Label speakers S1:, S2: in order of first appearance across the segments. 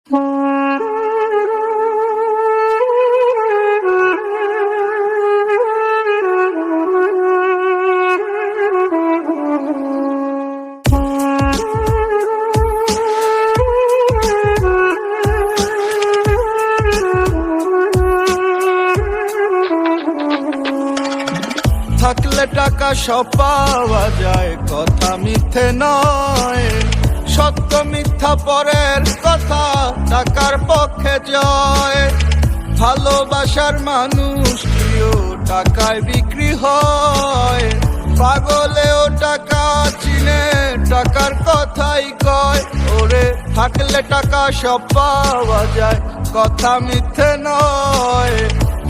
S1: থাকলে টাকা সব পাওয়া যায়, কথা মিথ্যে নয়। সত্য মিথ্যা পরের কথা, টাকার পক্ষে জয়। ভালোবাসার মানুষ কিও টাকায় বিক্রি হয়। পাগলেও টাকা চিনে, টাকার কথাই কয়। ওরে থাকলে টাকা সব পাওয়া যায়, কথা মিথ্যে নয়।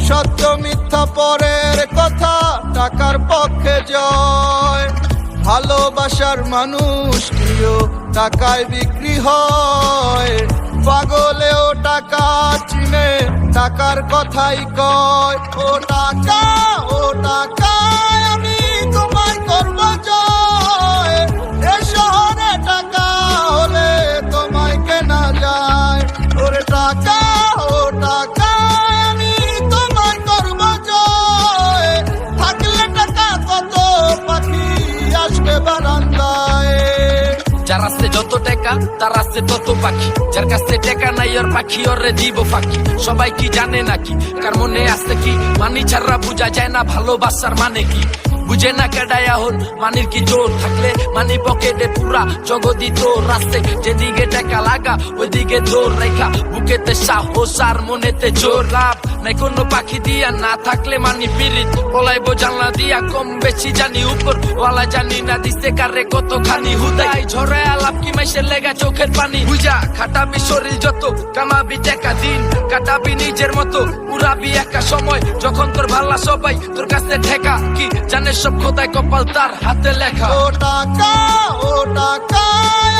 S1: সত্য মিথ্যা পরের কথা, টাকার পক্ষে জয়। ভালোবাসার মানুষ কিও টাকায় বিক্রি হয়। পাগলেও টাকা চিনে, টাকার কথাই কয়। ও টাকা, ও টাকা, আমি তোমায় করব জয়। এ শহরে টাকা হলে তোমায় কেনা যায়। ওরে টাকা, ও টাকা, আমি তোমায় করব জয়। থাকলে টাকা কত পাখি আসবে বারান্দায়।
S2: যার আছে যত টাকা তার আছে তত পাখি, যার কাছে টাকা নাই ওর পাখি ওরে দিব ফাঁকি। সবাই কি জানে নাকি কার মনে আছে কি, মানি ছাড়া বুঝা যায় না ভালোবাসার মানে কি। বুঝে না কেডায় হন মানির কি জোর থাকলে, মানি পকেটে পুরা জগদি তোর। রাস্তে যেদিকে টাকা লাগা ওইদিকে জোর রেখা, বুকেতে সাহস আর মনেতে জোর। লাভ নাই কোনো পাখি দিয়া, না থাকলে মানি পিরিত। পলাইবো জানলা দিয়া, কম বেশি জানি উপর ওয়ালা জানি না দিতে কারে কতখানি। হুদাই ঝরে আলাপ কি মাইসের লেগা চোখের পানি। বুঝা খাটাবি শরীর যত, কামাবি টাকা দিন কাটাবি নিজের মতো। উড়াবি একা সময় যখন তোর ভাল্লা সবাই তোর কাছে ঠেকা। কি জানে সব খোদায় কপাল তার হাতে লেখা।
S1: ও টাকা, ও টাকা,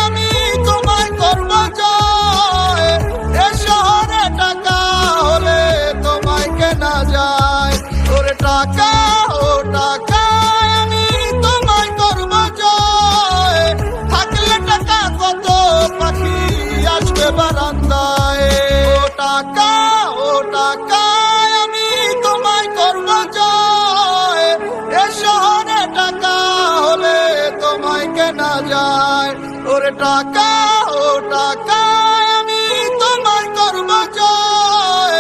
S1: আমি তোমায় করব জয়। এ শহরে টাকা হলে তোমায় কেনা যায়। ওরে টাকা, ও টাকা, আমি তোমায় করব জয়। থাকলে টাকা কত পাখি আসবে বারান্দায়। ও টাকা, ও টাকা, আমি তোমায় করব জয়। এ শহরে টাকা হলে তোমায় কেনা যায়। ওরে টাকা, ও টাকা, আমি তোমায় করব জয়।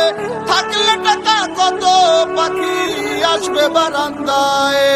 S1: থাকলে টাকা কত পাখি আসবে বারান্দায়।